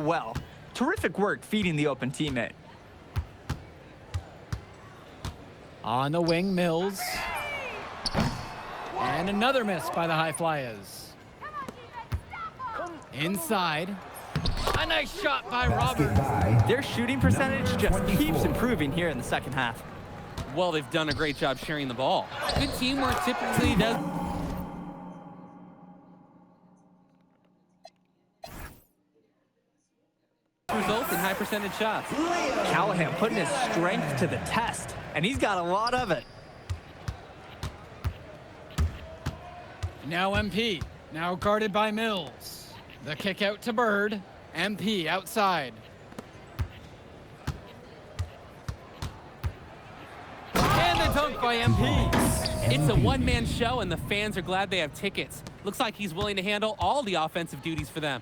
well. Terrific work feeding the open teammate. On the wing, Mills. And another miss by the High Flyers. Inside. A nice shot by Roberts. Their shooting percentage just keeps improving here in the second half. Well, they've done a great job sharing the ball. Good teamwork typically does. Result in high percentage shots. Callahan putting his strength to the test, and he's got a lot of it. Now MP. Now guarded by Mills. The kick out to Bird. MP outside. And the dunk by MP. It's a one-man show, and the fans are glad they have tickets. Looks like he's willing to handle all the offensive duties for them.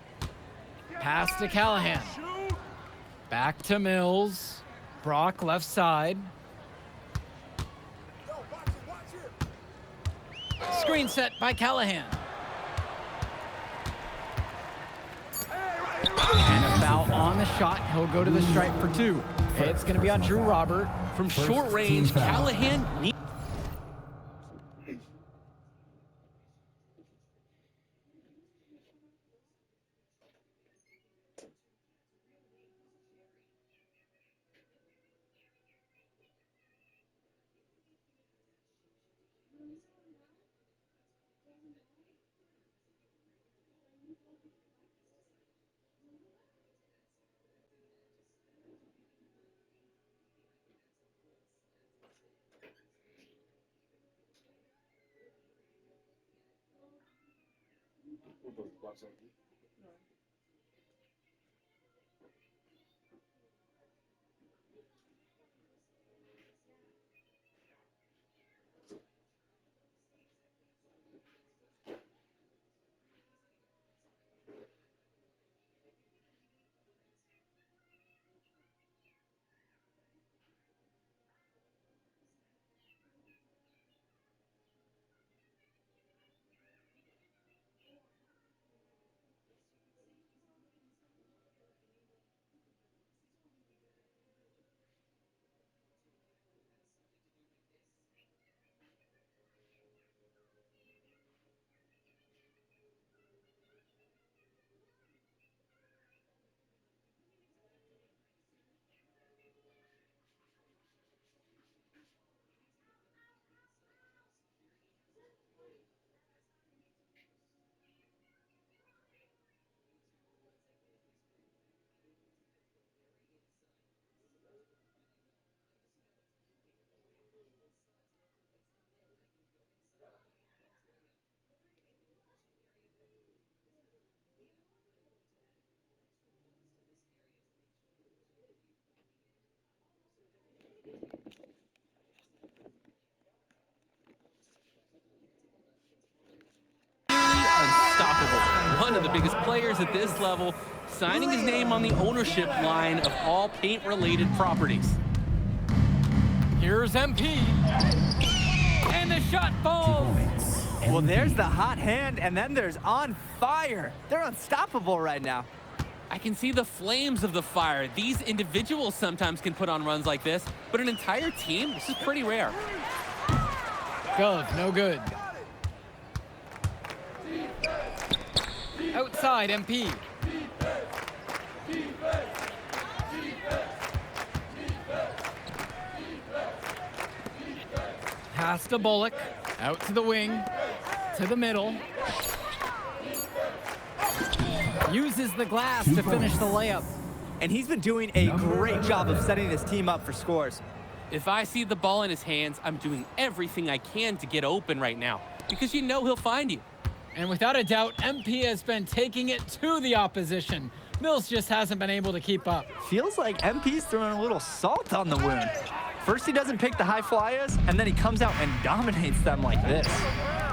Pass to Callahan. Back to Mills. Brock left side. Screen set by Callahan. And a foul on the shot. He'll go to the stripe for two. It's going to be on Drew Robert. From short range, Callahan needs. Unstoppable. One of the biggest players at this level, signing his name on the ownership line of all paint-related properties. Here's MP. And the shot falls. Well, there's the hot hand, and then there's on fire. They're unstoppable right now. I can see the flames of the fire. These individuals sometimes can put on runs like this, but an entire team, this is pretty rare. Gov, no good. Outside, MP. Pass to Bullock. Out to the wing. To the middle. Uses the glass to finish the layup. And he's been doing a great job of setting this team up for scores. If I see the ball in his hands, I'm doing everything I can to get open right now, because you know he'll find you. And without a doubt, MP has been taking it to the opposition. Mills just hasn't been able to keep up. Feels like MP's throwing a little salt on the wound. First he doesn't pick the High Flyers, and then he comes out and dominates them like this.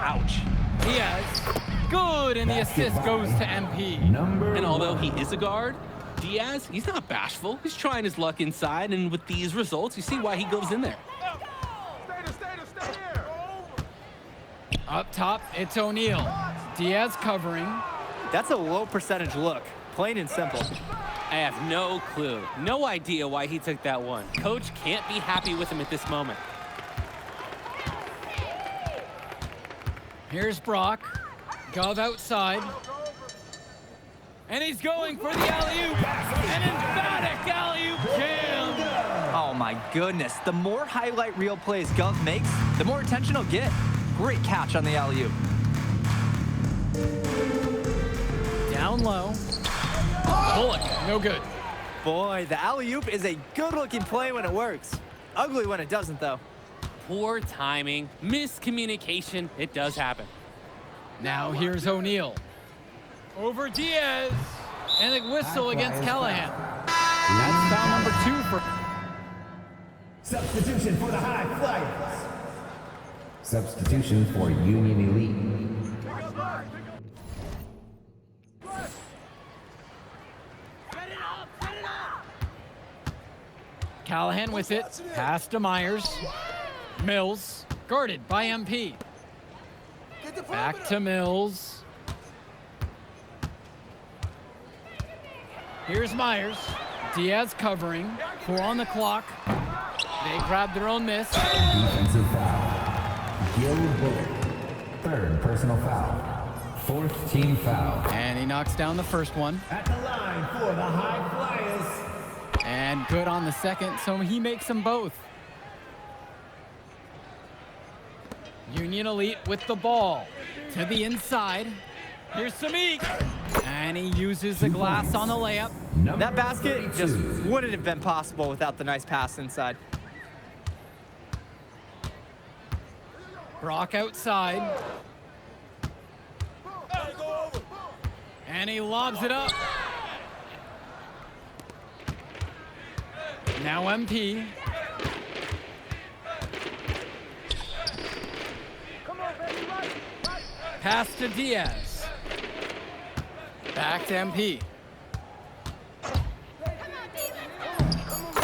Ouch. Diaz, good, and the assist goes to MP. And although he is a guard, Diaz, he's not bashful. He's trying his luck inside, and with these results, you see why he goes in there. Up top, it's O'Neal. Diaz covering. That's a low percentage look, plain and simple. I have no clue. No idea why he took that one. Coach can't be happy with him at this moment. Here's Brock. Gov outside. And he's going for the alley-oop. An emphatic alley-oop jam. Oh my goodness. The more highlight reel plays Gov makes, the more attention he'll get. Great catch on the alley-oop. Down low. Bullock, no good. Boy, the alley-oop is a good-looking play when it works. Ugly when it doesn't, though. Poor timing, miscommunication. It does happen. Now here's O'Neal. Over Diaz. And a whistle against Callahan. That's foul number 2 for... Substitution for the High Flyers. Substitution for Union Elite. Callahan with it. Pass to Myers. Mills. Guarded by MP. Back to Mills. Here's Myers. Diaz covering. 4 on the clock. They grab their own miss. Defensive foul. Gil Bullock. 3rd personal foul. 4th team foul. And he knocks down the first one. At the line for the High Flyers. And good on the second, so he makes them both. Union Elite with the ball. To the inside. Here's Samik. And he uses the glass on the layup. That basket just wouldn't have been possible without the nice pass inside. Brock outside. And he lobs it up. Now MP. Pass to Diaz. Back to MP.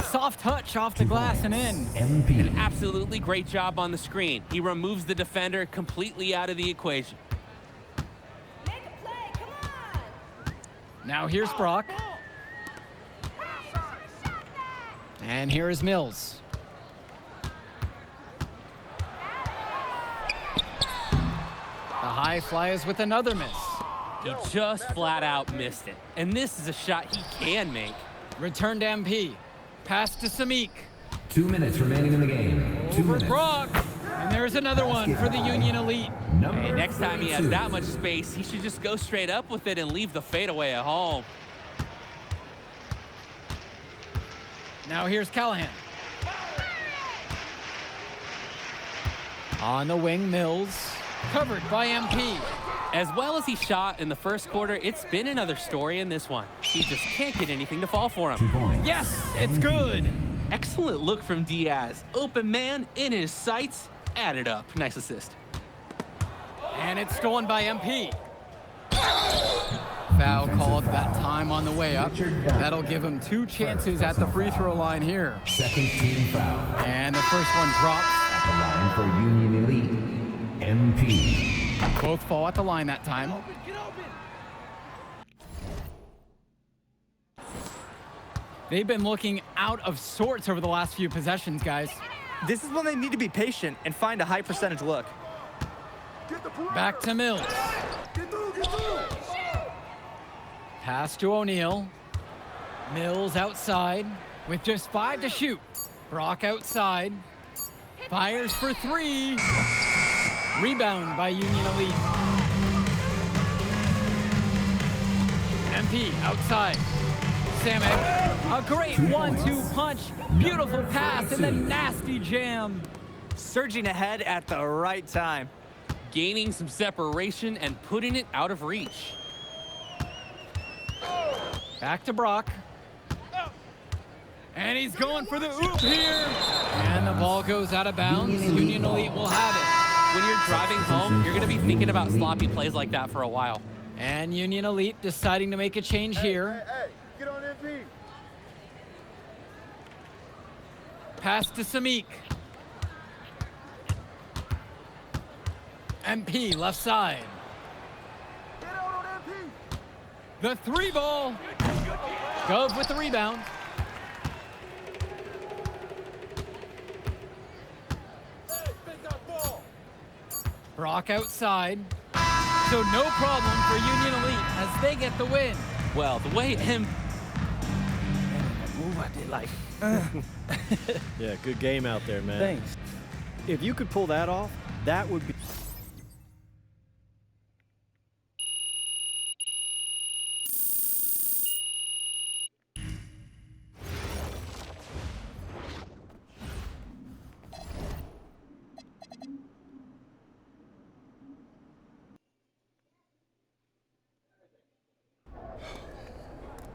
Soft touch off the glass and in. MP. Absolutely great job on the screen. He removes the defender completely out of the equation. Now here's Brock. And here is Mills. The High Flyers with another miss. He just flat out missed it. And this is a shot he can make. Return to MP. Pass to Samik. 2 minutes remaining in the game. 2 Over minutes. Brock. And there's another one for the Union Elite. Hey, next time he has that much space, he should just go straight up with it and leave the fadeaway at home. Now here's Callahan. On the wing, Mills. Covered by MP. As well as he shot in the first quarter, it's been another story in this one. He just can't get anything to fall for 2 him. points. Yes, it's good. Excellent look from Diaz. Open man, in his sights, added up. Nice assist. And it's stolen by MP. Foul called that time on the way up. That'll give him 2 chances at the free throw line here. 2nd team foul. And the first one drops. At the line for Union Elite. MP. Both fall at the line that time. They've been looking out of sorts over the last few possessions, guys. This is when they need to be patient and find a high percentage look. Back to Mills. Pass to O'Neal. Mills outside with just 5 to shoot. Brock outside. Fires for 3. Rebound by Union Elite. MP outside. Samek. A great 1-2 punch. Beautiful pass and the nasty jam. Surging ahead at the right time. Gaining some separation and putting it out of reach. Back to Brock. And he's going for the oop here. And the ball goes out of bounds. Union Elite will have it. When you're driving home, you're going to be thinking about sloppy plays like that for a while. And Union Elite deciding to make a change here. Hey, get on MP. Pass to Samik. MP left side. Get out on MP. The 3 ball. Gove with the rebound. Brock outside. So no problem for Union Elite as they get the win. Well, the way him Ooh, I did like. Yeah, good game out there, man. Thanks. If you could pull that off, that would be...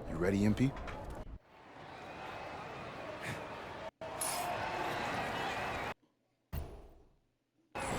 You ready, MP?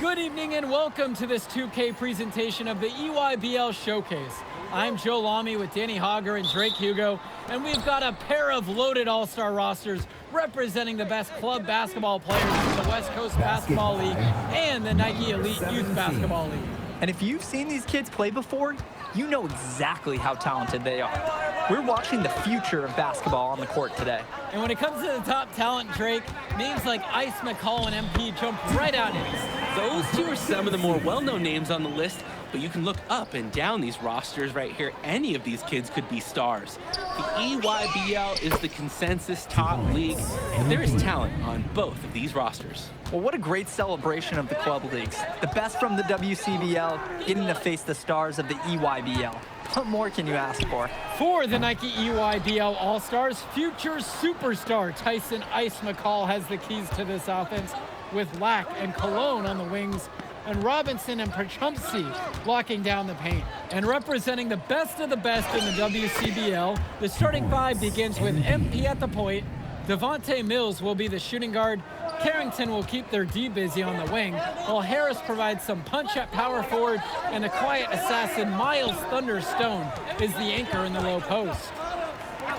Good evening and welcome to this 2K presentation of the EYBL Showcase. I'm Joe Lamy with Danny Hogger and Drake Hugo, and we've got a pair of loaded all-star rosters representing the best club basketball players in the West Coast Basketball League and the Nike Elite Youth Basketball League. And if you've seen these kids play before, you know exactly how talented they are. We're watching the future of basketball on the court today. And when it comes to the top talent, Drake, names like Ice McCall and MP jump right out at us. Those two are some of the more well-known names on the list, but you can look up and down these rosters right here. Any of these kids could be stars. The EYBL is the consensus top league, and there is talent on both of these rosters. Well, what a great celebration of the club leagues. The best from the WCBL getting to face the stars of the EYBL. What more can you ask for? For the Nike EYBL All-Stars, future superstar Tyson Ice McCall has the keys to this offense, with Lack and Cologne on the wings, and Robinson and Perchumpsey locking down the paint. And representing the best of the best in the WCBL, the starting five begins with MP at the point. Devontae Mills will be the shooting guard. Carrington will keep their D busy on the wing, while Harris provides some punch at power forward, and the quiet assassin Miles Thunderstone is the anchor in the low post.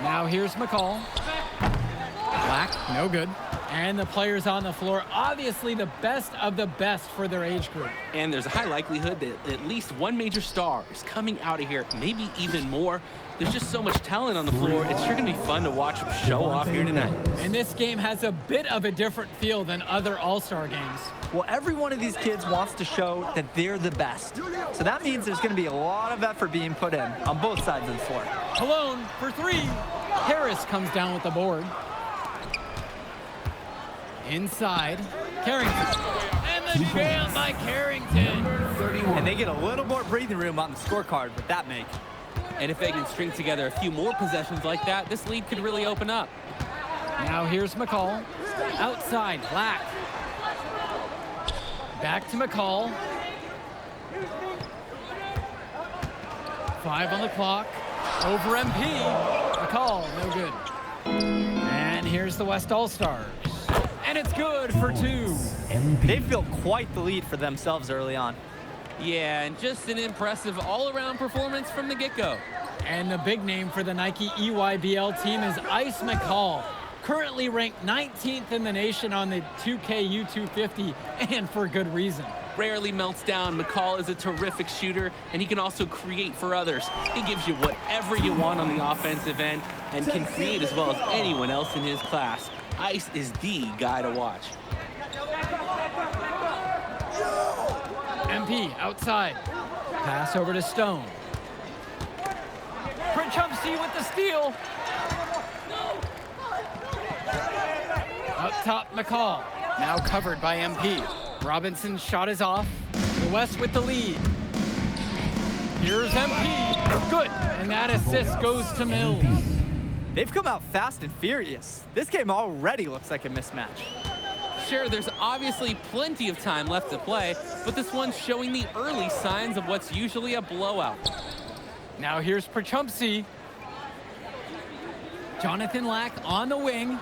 Now here's McCall. Black, no good. And the players on the floor, obviously the best of the best for their age group. And there's a high likelihood that at least one major star is coming out of here, maybe even more. There's just so much talent on the floor. It's sure going to be fun to watch them show off here tonight. And this game has a bit of a different feel than other All-Star games. Well, every one of these kids wants to show that they're the best. So that means there's going to be a lot of effort being put in on both sides of the floor. Cologne for three. Harris comes down with the board. Inside, Carrington. And the jam by Carrington. And they get a little more breathing room on the scorecard with that make. And if they can string together a few more possessions like that, this lead could really open up. Now here's McCall. Outside, Black. Back to McCall. 5 on the clock. Over MP. McCall, no good. And here's the West All-Stars. And it's good for 2. They've built quite the lead for themselves early on. Yeah, and just an impressive all-around performance from the get-go. And the big name for the Nike EYBL team is Ice McCall, currently ranked 19th in the nation on the 2K U250, and for good reason. Rarely melts down. McCall is a terrific shooter, and he can also create for others. He gives you whatever you want on the offensive end and can create as well as anyone else in his class. Ice is the guy to watch. MP outside. Pass over to Stone. Perchumpsey with the steal. Up top, McCall. Now covered by MP. Robinson's shot is off. The West with the lead. Here's MP. Good. And that assist goes to Mills. They've come out fast and furious. This game already looks like a mismatch. Sure, there's obviously plenty of time left to play, but this one's showing the early signs of what's usually a blowout. Now here's Perchumpsey. Jonathan Lack on the wing.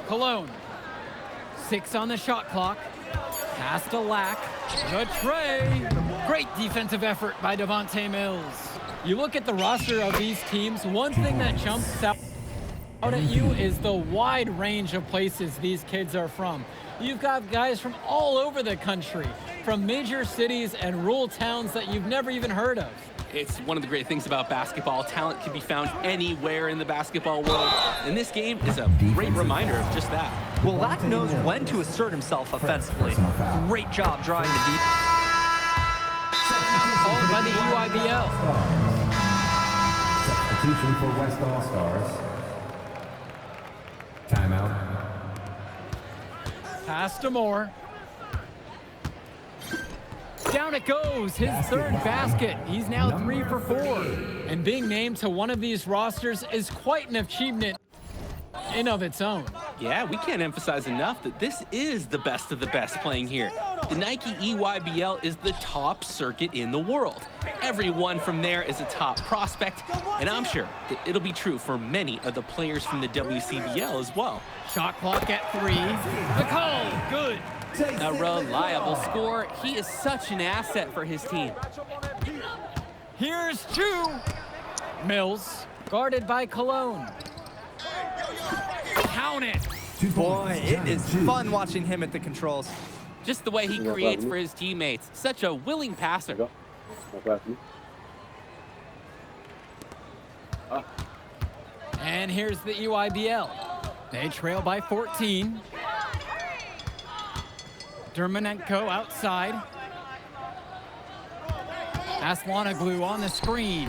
Cologne. 6 on the shot clock. Pass to Lack. The tray. Great defensive effort by Devontae Mills. You look at the roster of these teams, one thing that jumps out at you is the wide range of places these kids are from. You've got guys from all over the country, from major cities and rural towns that you've never even heard of. It's one of the great things about basketball. Talent can be found anywhere in the basketball world, and this game is a great reminder of just that. Well, Lack knows when to assert himself offensively. Great job drawing the deep. Called by the EYBL. Substitution for West All-Stars. Timeout. Pass to Moore. Down it goes, his third basket. He's now 3 for 4. And being named to one of these rosters is quite an achievement in of its own. Yeah, we can't emphasize enough that this is the best of the best playing here. The Nike EYBL is the top circuit in the world. Everyone from there is a top prospect, and I'm sure that it'll be true for many of the players from the WCBL as well. Shot clock at 3. McCall, good. A reliable scorer. He is such an asset for his team. Here's 2. Mills, guarded by Cologne. Count it. Boy, it is fun watching him at the controls. Just the way he creates for his teammates. Such a willing passer. And here's the EYBL. They trail by 14. Dermonenko outside. Aslanoglu on the screen.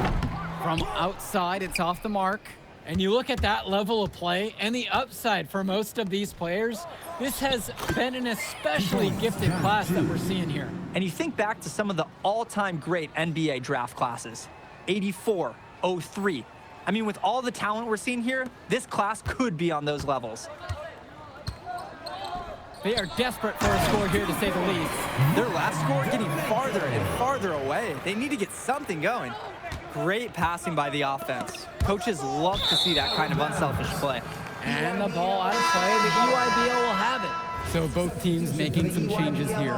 From outside, it's off the mark. And you look at that level of play and the upside for most of these players, this has been an especially gifted class that we're seeing here. And you think back to some of the all-time great NBA draft classes. 84, 03. I mean, with all the talent we're seeing here, this class could be on those levels. They are desperate for a score here, to say the least. Their last score getting farther and farther away. They need to get something going. Great passing by the offense. Coaches love to see that kind of unselfish play. And the ball out of play. The EYBL will have it. So both teams making some changes here.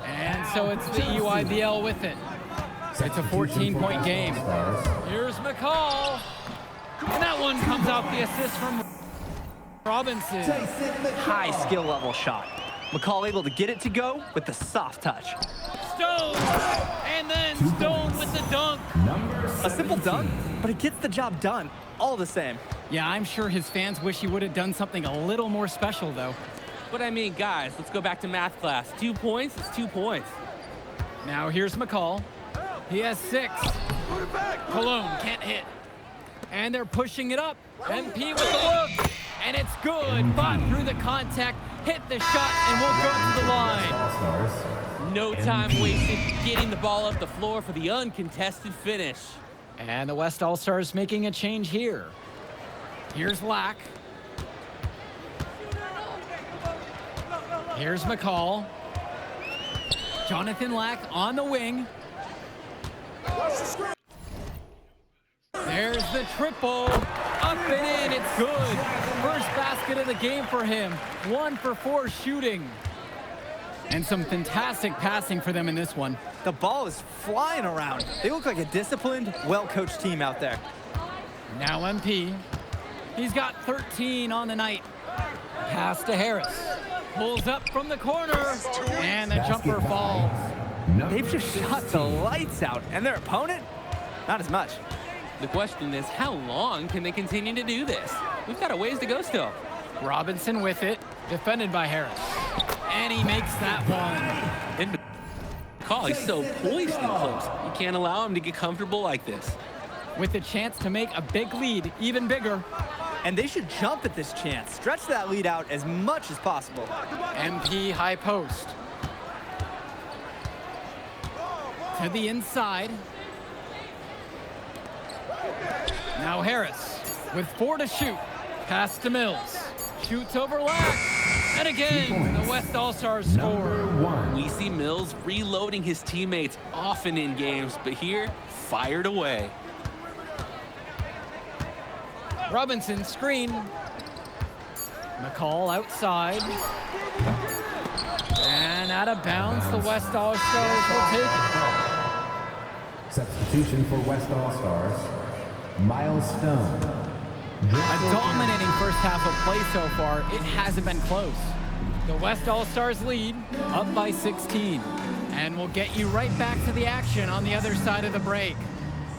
And so it's the EYBL with it. It's a 14-point game. Here's McCall. And that one comes off the assist from Robinson. High skill level shot. McCall able to get it to go with the soft touch. Stone. And then Stone with the dunk. A simple dunk, but it gets the job done all the same. Yeah, I'm sure his fans wish he would have done something a little more special, though. But I mean, guys, let's go back to math class. 2 points is 2 points. Now here's McCall. He has 6. Cologne can't hit. And they're pushing it up. MP with the look. And it's good. Fought through the contact, hit the shot, and will go to the line. All-Stars. No time wasted getting the ball up the floor for the uncontested finish. And the West All-Stars making a change here. Here's Lack. Here's McCall. Jonathan Lack on the wing. There's the triple. Up and in, it's good. First basket of the game for him. 1 for 4 shooting. And some fantastic passing for them in this one. The ball is flying around. They look like a disciplined, well-coached team out there. Now MP. He's got 13 on the night. Pass to Harris. Pulls up from the corner. And the jumper falls. They've just shot the lights out, and their opponent, not as much. The question is, how long can they continue to do this? We've got a ways to go still. Robinson with it, defended by Harris. And he makes that one. And McCall, he's so poised and close. You can't allow him to get comfortable like this. With the chance to make a big lead even bigger. And they should jump at this chance. Stretch that lead out as much as possible. MP high post. To the inside. Now Harris with 4 to shoot. Pass to Mills. Shoots over Lack. And again, the West All-Stars score. We see Mills reloading his teammates often in games, but here, fired away. Robinson screen. McCall outside. And out of bounds, the West All-Stars will take it. Substitution for West All-Stars. Miles Stone. A dominating first half of play so far. It hasn't been close. The West All-Stars lead, up by 16. And we'll get you right back to the action on the other side of the break.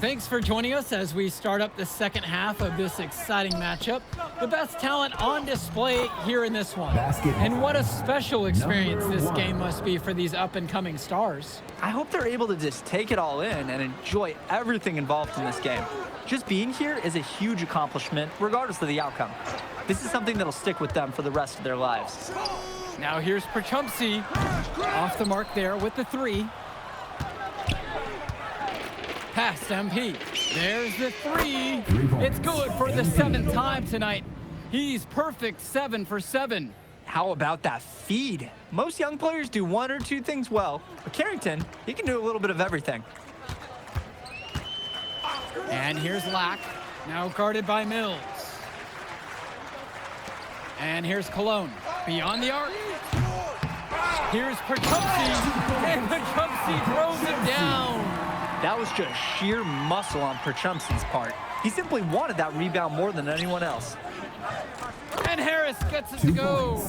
Thanks for joining us as we start up the second half of this exciting matchup. The best talent on display here in this one. And what a special experience this game must be for these up-and-coming stars. I hope they're able to just take it all in and enjoy everything involved in this game. Just being here is a huge accomplishment, regardless of the outcome. This is something that'll stick with them for the rest of their lives. Now here's Perchumpsky, off the mark there with the 3. Past MP. There's the 3. It's good for the 7th time tonight. He's perfect 7 for 7. How about that feed? Most young players do 1 or 2 things well, but Carrington, he can do a little bit of everything. And here's Lack, now guarded by Mills. And here's Cologne, beyond the arc. Here's Perchumpsky, and Perchumpsky throws him down. That was just sheer muscle on Perchumpsky's part. He simply wanted that rebound more than anyone else. And Harris gets it to go.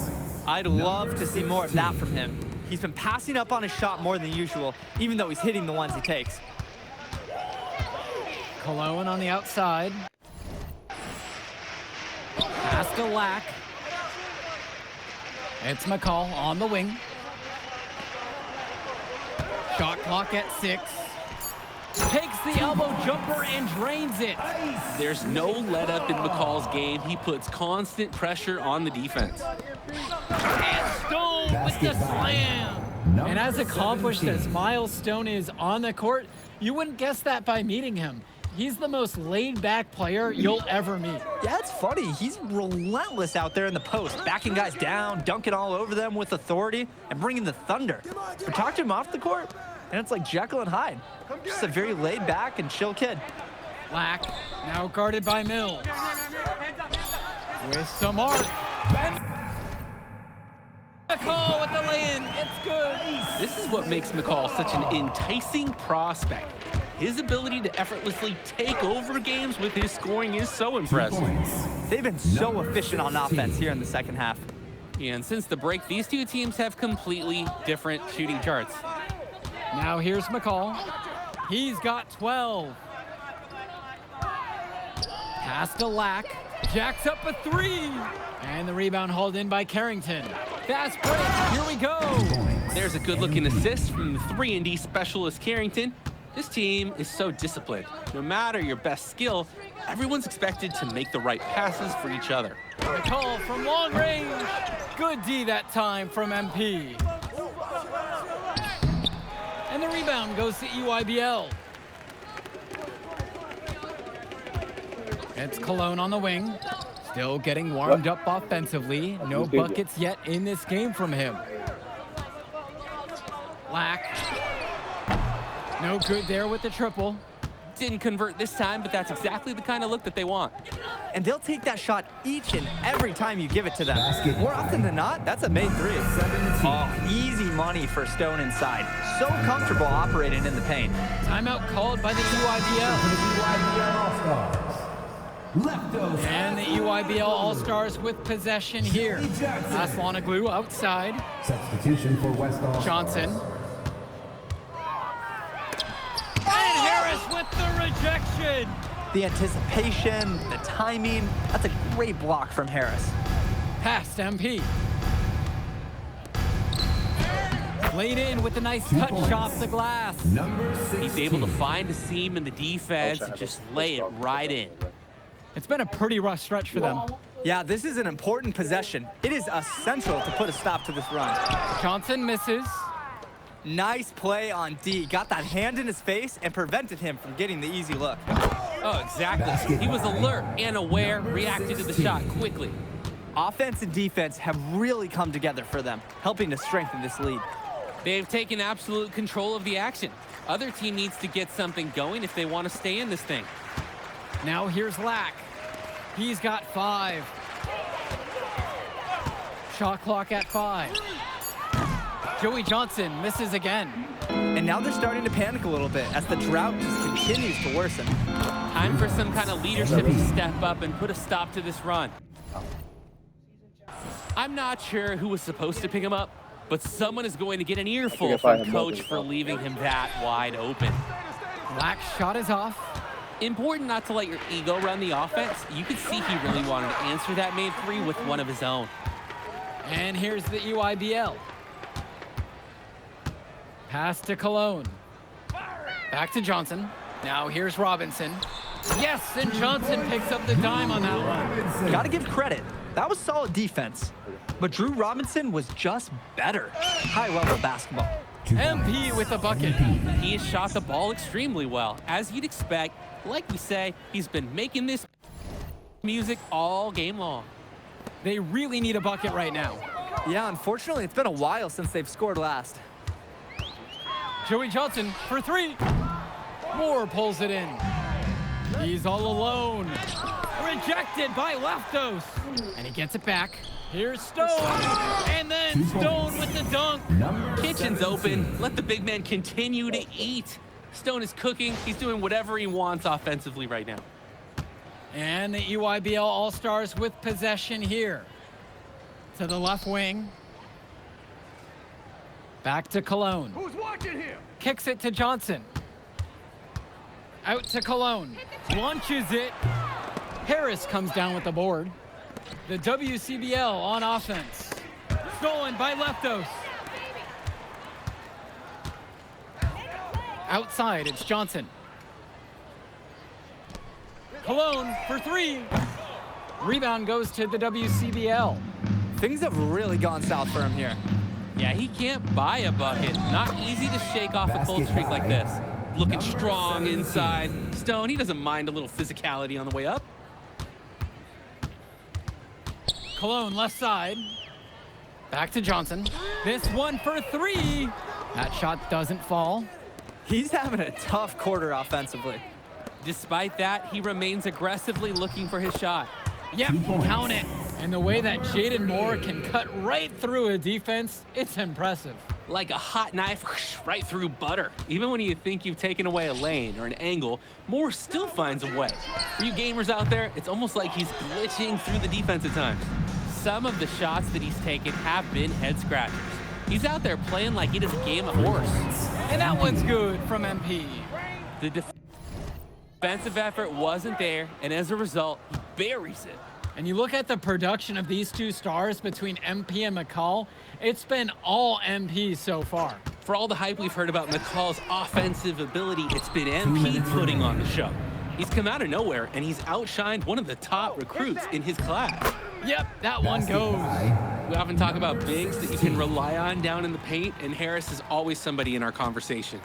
I'd love to see more of that from him. He's been passing up on his shot more than usual, even though he's hitting the ones he takes. Cologne on the outside. Pass to Lack. It's McCall on the wing. Shot clock at 6. Takes the elbow jumper and drains it. There's no let up in McCall's game. He puts constant pressure on the defense. And Stone with the slam. And as accomplished as Miles Stone is on the court, you wouldn't guess that by meeting him. He's the most laid-back player you'll ever meet. Yeah, it's funny. He's relentless out there in the post, backing guys down, dunking all over them with authority, and bringing the thunder. But talk to him off the court, and it's like Jekyll and Hyde. Just a very laid-back and chill kid. Lack, now guarded by Mills. With some arc. McCall with the lay-in. It's good. This is what makes McCall such an enticing prospect. His ability to effortlessly take over games with his scoring is so impressive. They've been so efficient on offense here in the second half. And since the break, these two teams have completely different shooting charts. Now here's McCall. He's got 12. Pass to Lack. Jacks up a 3. And the rebound hauled in by Carrington. Fast break. Here we go. There's a good-looking assist from the 3-and-D specialist Carrington. This team is so disciplined. No matter your best skill, everyone's expected to make the right passes for each other. McCall from long range. Good D that time from MP. And the rebound goes to EYBL. It's Cologne on the wing. Still getting warmed up offensively. No buckets yet in this game from him. Lack. No good there with the triple. Didn't convert this time, but that's exactly the kind of look that they want. And they'll take that shot each and every time you give it to them. More often than not, that's a made 3. Oh, easy money for Stone inside. So comfortable operating in the paint. Timeout called by the EYBL. And the EYBL All-Stars with possession here. Aslanoglu outside. Substitution for West All-Stars. Johnson. And Harris with the rejection. The anticipation, the timing, that's a great block from Harris. Past MP. Played in with a nice touch off the glass. He's able to find a seam in the defense and just lay it right in. It's been a pretty rough stretch for them. Yeah, this is an important possession. It is essential to put a stop to this run. Johnson misses. Nice play on D. Got that hand in his face and prevented him from getting the easy look. Oh, exactly. He was alert and aware, reacted to the shot quickly. Offense and defense have really come together for them, helping to strengthen this lead. They've taken absolute control of the action. Other team needs to get something going if they want to stay in this thing. Now here's Lack. He's got 5. Shot clock at 5. Joey Johnson misses again. And now they're starting to panic a little bit as the drought just continues to worsen. Time for some kind of leadership to step up and put a stop to this run. I'm not sure who was supposed to pick him up, but someone is going to get an earful if I from have coach nothing. for leaving him that wide open. Black's shot is off. Important not to let your ego run the offense. You could see he really wanted to answer that made three with one of his own. And here's the EYBL. Pass to Cologne. Back to Johnson. Now here's Robinson. Yes, and Johnson picks up the dime on that one. Gotta give credit. That was solid defense. But Drew Robinson was just better. High-level basketball. MP with the bucket. He has shot the ball extremely well. As you'd expect, like we say, he's been making this music all game long. They really need a bucket right now. Yeah, unfortunately, it's been a while since they've scored last. Joey Johnson for three. Moore pulls it in. He's all alone. Rejected by Leftos. And he gets it back. Here's Stone. And then Stone with the dunk. Kitchen's open. Let the big man continue to eat. Stone is cooking. He's doing whatever he wants offensively right now. And the EYBL All-Stars with possession here. To the left wing. Back to Cologne. Who's watching here? Kicks it to Johnson. Out to Cologne. Launches it. Harris comes down with the board. The WCBL on offense. Stolen by Leftos. Outside, it's Johnson. Cologne for three. Rebound goes to the WCBL. Things have really gone south for him here. Yeah, he can't buy a bucket. Not easy to shake off a cold streak like this. Looking strong inside. Stone, he doesn't mind a little physicality on the way up. Cologne left side. Back to Johnson. This one for three. That shot doesn't fall. He's having a tough quarter offensively. Despite that, he remains aggressively looking for his shot. Yep, count it. And the way that Jaden Moore can cut right through a defense, it's impressive. Like a hot knife right through butter. Even when you think you've taken away a lane or an angle, Moore still finds a way. For you gamers out there, it's almost like he's glitching through the defense at times. Some of the shots that he's taken have been head scratchers. He's out there playing like it is a game of horse. And that one's good from MP. The defensive effort wasn't there, and as a result, he buries it. And you look at the production of these two stars between MP and McCall, it's been all MP so far. For all the hype we've heard about McCall's offensive ability, it's been MP putting on the show. He's come out of nowhere, and he's outshined one of the top recruits in his class. Yep, that one goes. We often talk about bigs that you can rely on down in the paint, and Harris is always somebody in our conversation.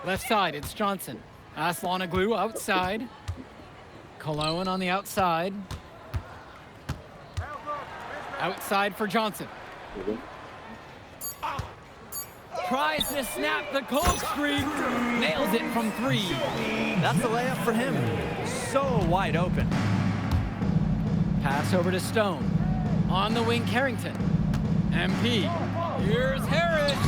Left side, it's Johnson. Aslanoglu outside. Cologne on the outside. Outside for Johnson. Tries to snap the cold streak. Nails it from three. That's the layup for him. So wide open. Pass over to Stone. On the wing, Carrington. MP. Here's Harris.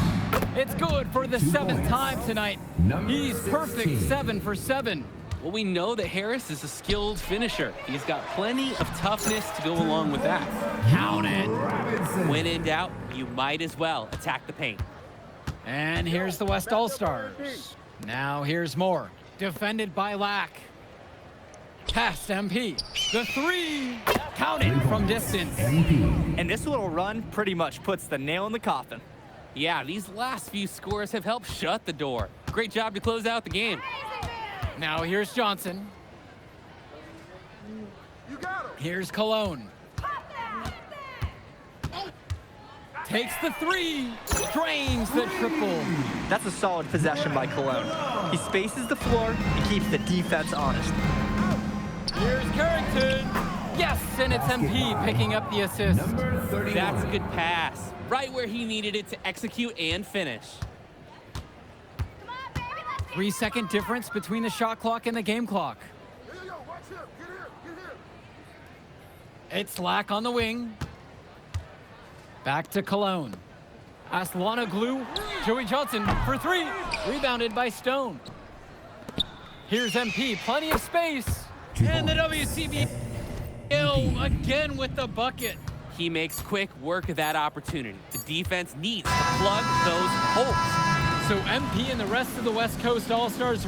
It's good for the seventh time tonight. He's perfect 7 for 7. Well, we know that Harris is a skilled finisher. He's got plenty of toughness to go along with that. Count it. When in doubt, you might as well attack the paint. And here's the West All-Stars. Now here's Moore. Defended by Lack. Past MP. The three. Count it from distance. And this little run pretty much puts the nail in the coffin. Yeah, these last few scores have helped shut the door. Great job to close out the game. Now here's Johnson. Here's Cologne. Takes the three. Drains the triple. That's a solid possession by Cologne. He spaces the floor and keeps the defense honest. Here's Carrington. Yes, and it's MP picking up the assist. That's a good pass. Right where he needed it to execute and finish. 3-second difference between the shot clock and the game clock. It's Lack on the wing. Back to Cologne. Aslanoglu. Joey Johnson for three. Rebounded by Stone. Here's MP. Plenty of space. And the WCBL again with the bucket. He makes quick work of that opportunity. The defense needs to plug those holes. So MP and the rest of the West Coast All-Stars